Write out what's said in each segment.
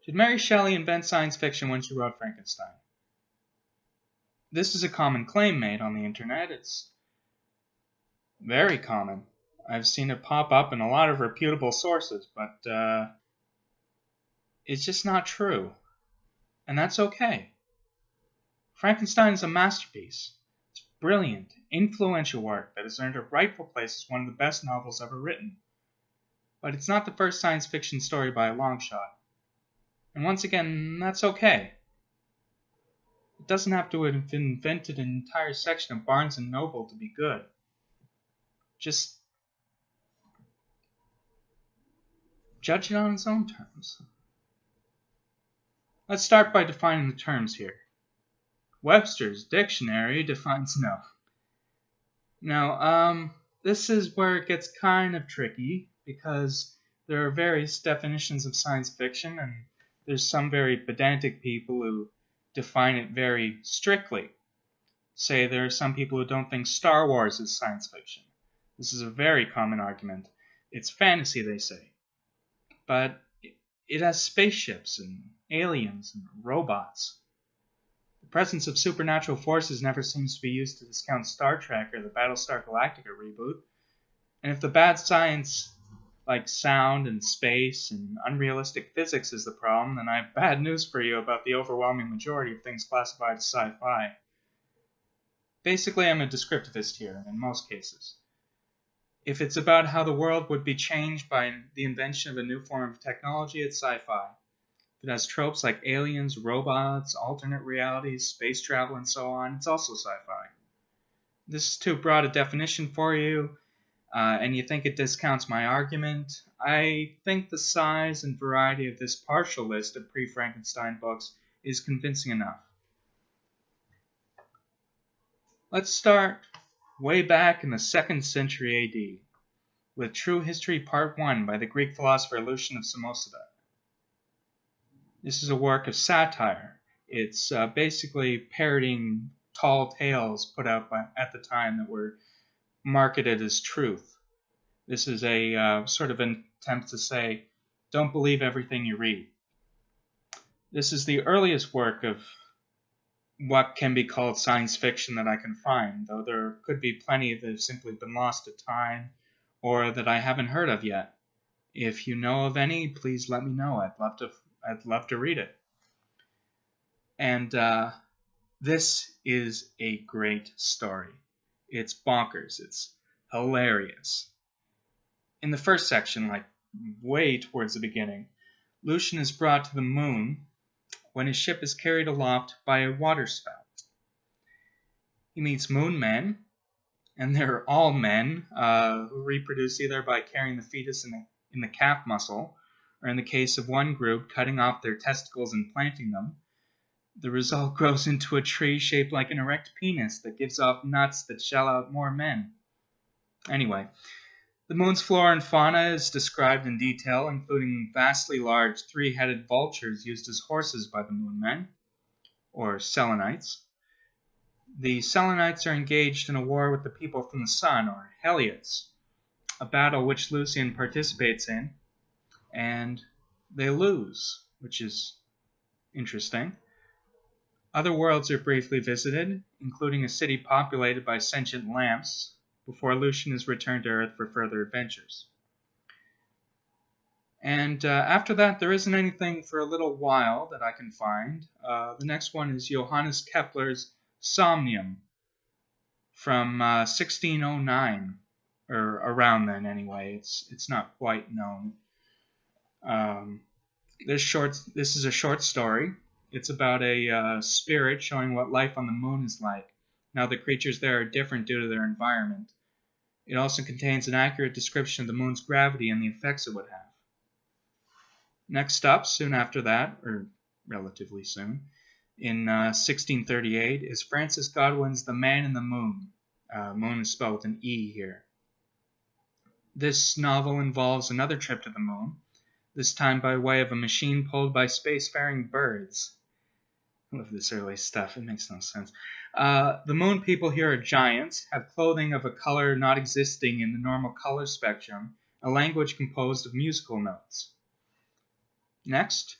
Did Mary Shelley invent science fiction when she wrote Frankenstein? This is a common claim made on the internet. It's very common. I've seen it pop up in a lot of reputable sources, but it's just not true. And that's okay. Frankenstein is a masterpiece. It's brilliant, influential work that has earned a rightful place as one of the best novels ever written. But it's not the first science fiction story by a long shot. And once again, that's okay. It doesn't have to have invented an entire section of Barnes & Noble to be good. Just judge it on its own terms. Let's start by defining the terms here. Webster's dictionary defines no. Now, this is where it gets kind of tricky because there are various definitions of science fiction, and there's some very pedantic people who define it very strictly. Say there are some people who don't think Star Wars is science fiction. This is a very common argument. It's fantasy, they say. But it has spaceships and aliens and robots. The presence of supernatural forces never seems to be used to discount Star Trek or the Battlestar Galactica reboot. And if the bad science like sound and space and unrealistic physics is the problem, then I have bad news for you about the overwhelming majority of things classified as sci-fi. Basically, I'm a descriptivist here, in most cases. If it's about how the world would be changed by the invention of a new form of technology, it's sci-fi. If it has tropes like aliens, robots, alternate realities, space travel, and so on, it's also sci-fi. This is too broad a definition for you, and you think it discounts my argument. I think the size and variety of this partial list of pre-Frankenstein books is convincing enough. Let's start way back in the 2nd century AD with True History Part 1 by the Greek philosopher Lucian of Samosata. This is a work of satire. It's basically parodying tall tales put out at the time that were marketed as truth. This is a sort of an attempt to say, don't believe everything you read. This is the earliest work of what can be called science fiction that I can find, though there could be plenty that have simply been lost to time or that I haven't heard of yet. If you know of any, please let me know. I'd love to read it. And this is a great story. It's bonkers. It's hilarious. In the first section, like way towards the beginning, Lucian is brought to the moon when his ship is carried aloft by a waterspout. He meets moon men, and they're all men who reproduce either by carrying the fetus in the calf muscle, or in the case of one group, cutting off their testicles and planting them. The result grows into a tree shaped like an erect penis that gives off nuts that shell out more men. Anyway, the moon's flora and fauna is described in detail, including vastly large 3-headed vultures used as horses by the moon men, or Selenites. The Selenites are engaged in a war with the people from the sun, or Heliots, a battle which Lucian participates in, and they lose, which is interesting. Other worlds are briefly visited, including a city populated by sentient lamps, before Lucian is returned to Earth for further adventures. And after that, there isn't anything for a little while that I can find. The next one is Johannes Kepler's Somnium from 1609, or around then anyway. It's not quite known. This is a short story. It's about a spirit showing what life on the moon is like. Now the creatures there are different due to their environment. It also contains an accurate description of the moon's gravity and the effects it would have. Next up, soon after that, or relatively soon, in 1638, is Francis Godwin's The Man in the Moon. Moon is spelled with an E here. This novel involves another trip to the moon, this time by way of a machine pulled by spacefaring birds. I love this early stuff. It makes no sense. The moon people here are giants, have clothing of a color not existing in the normal color spectrum, a language composed of musical notes. Next,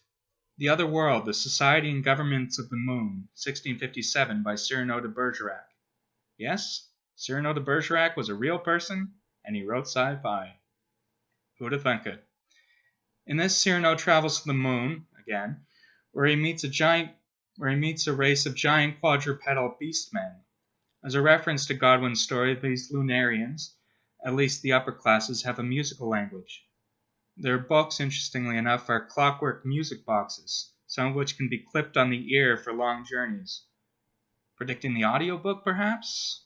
The Other World, The Society and Governments of the Moon, 1657, by Cyrano de Bergerac. Yes, Cyrano de Bergerac was a real person, and he wrote sci-fi. Who'd have thunk it? In this, Cyrano travels to the moon, again, where he meets a race of giant quadrupedal beastmen. As a reference to Godwin's story, these Lunarians, at least the upper classes, have a musical language. Their books, interestingly enough, are clockwork music boxes, some of which can be clipped on the ear for long journeys. Predicting the audiobook, perhaps?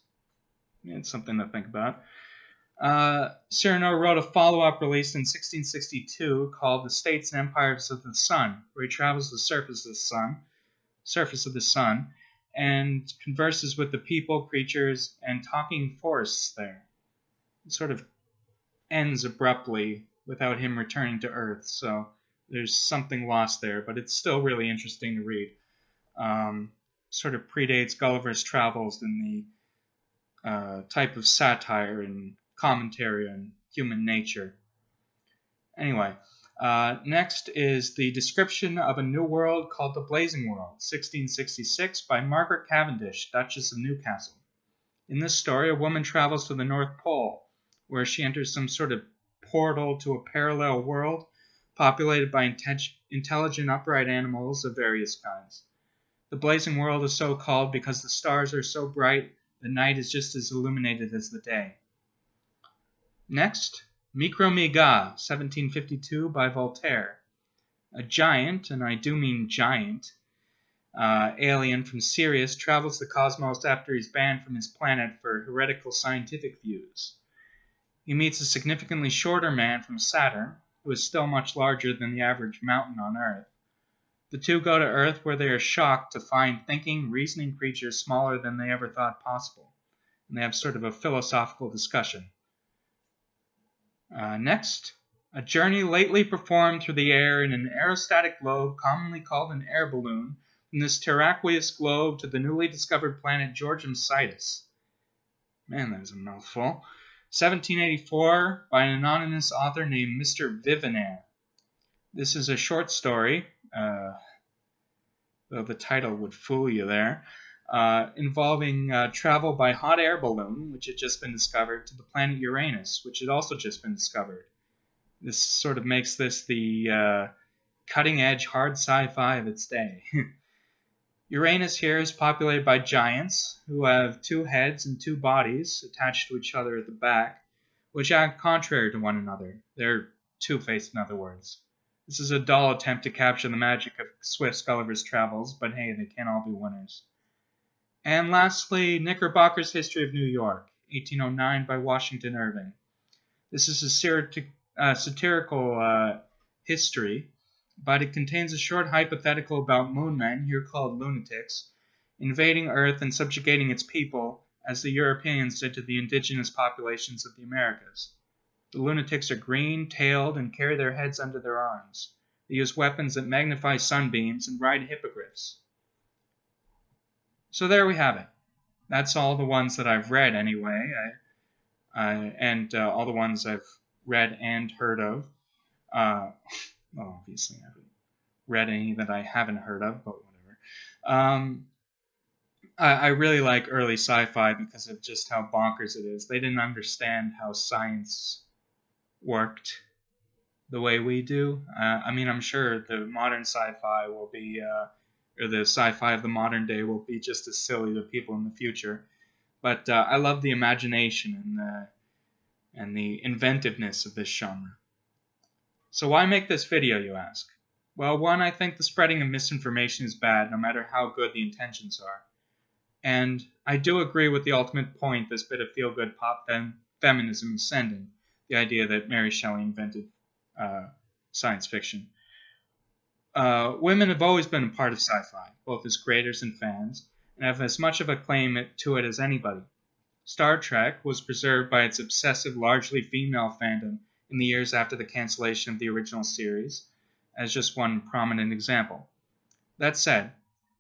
It's something to think about. Cyrano wrote a follow-up release in 1662 called The States and Empires of the Sun, where he travels the surface of the sun, and converses with the people, creatures, and talking forests there. It sort of ends abruptly without him returning to Earth, so there's something lost there, but it's still really interesting to read. Sort of predates Gulliver's Travels in the type of satire and commentary on human nature. Anyway, next is The Description of a New World Called the Blazing World, 1666, by Margaret Cavendish, Duchess of Newcastle. In this story, a woman travels to the North Pole, where she enters some sort of portal to a parallel world populated by intelligent, upright animals of various kinds. The blazing world is so called because the stars are so bright, the night is just as illuminated as the day. Next, Micro-me-ga, 1752, by Voltaire. A giant, and I do mean giant, alien from Sirius travels the cosmos after he's banned from his planet for heretical scientific views. He meets a significantly shorter man from Saturn, who is still much larger than the average mountain on Earth. The two go to Earth, where they are shocked to find thinking, reasoning creatures smaller than they ever thought possible, and they have sort of a philosophical discussion. Next, a journey lately performed through the air in an aerostatic globe commonly called an air balloon, from this terraqueous globe to the newly discovered planet Georgium Sidus. Man, that was a mouthful. 1784, by an anonymous author named Mr. Vivenair. This is a short story, though the title would fool you there, involving travel by hot air balloon, which had just been discovered, to the planet Uranus, which had also just been discovered. This sort of makes this the cutting-edge hard sci-fi of its day. Uranus here is populated by giants who have two heads and two bodies attached to each other at the back, which act contrary to one another. They're two-faced, in other words. This is a dull attempt to capture the magic of Swift's Gulliver's Travels, but hey, they can't all be winners. And lastly, Knickerbocker's History of New York, 1809, by Washington Irving. This is a satirical history, but it contains a short hypothetical about moonmen, here called lunatics, invading Earth and subjugating its people, as the Europeans did to the indigenous populations of the Americas. The lunatics are green-tailed and carry their heads under their arms. They use weapons that magnify sunbeams and ride hippogriffs. So there we have it. That's all the ones that I've read anyway, and all the ones I've read and heard of. Well, obviously I haven't read any that I haven't heard of, but whatever. I really like early sci-fi because of just how bonkers it is. They didn't understand how science worked the way we do. I'm sure the modern sci-fi will be, or the sci-fi of the modern day will be just as silly to people in the future. But I love the imagination and the inventiveness of this genre. So why make this video, you ask? Well, one, I think the spreading of misinformation is bad, no matter how good the intentions are. And I do agree with the ultimate point this bit of feel-good pop feminism is sending, the idea that Mary Shelley invented science fiction. Women have always been a part of sci-fi, both as creators and fans, and have as much of a claim to it as anybody. Star Trek was preserved by its obsessive, largely female fandom in the years after the cancellation of the original series, as just one prominent example. That said,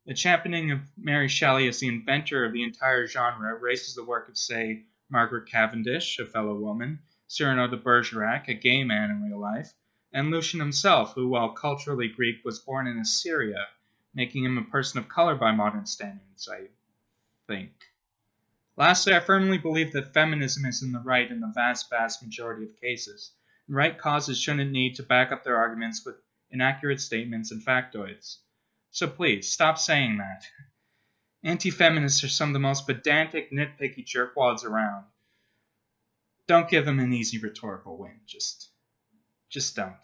the championing of Mary Shelley as the inventor of the entire genre raises the work of, say, Margaret Cavendish, a fellow woman, Cyrano de Bergerac, a gay man in real life, And Lucian himself, who, while culturally Greek, was born in Assyria, making him a person of color by modern standards, I think. Lastly, I firmly believe that feminism is in the right in the vast, vast majority of cases. And right causes shouldn't need to back up their arguments with inaccurate statements and factoids. So please, stop saying that. Anti-feminists are some of the most pedantic, nitpicky jerkwads around. Don't give them an easy rhetorical win. Just don't.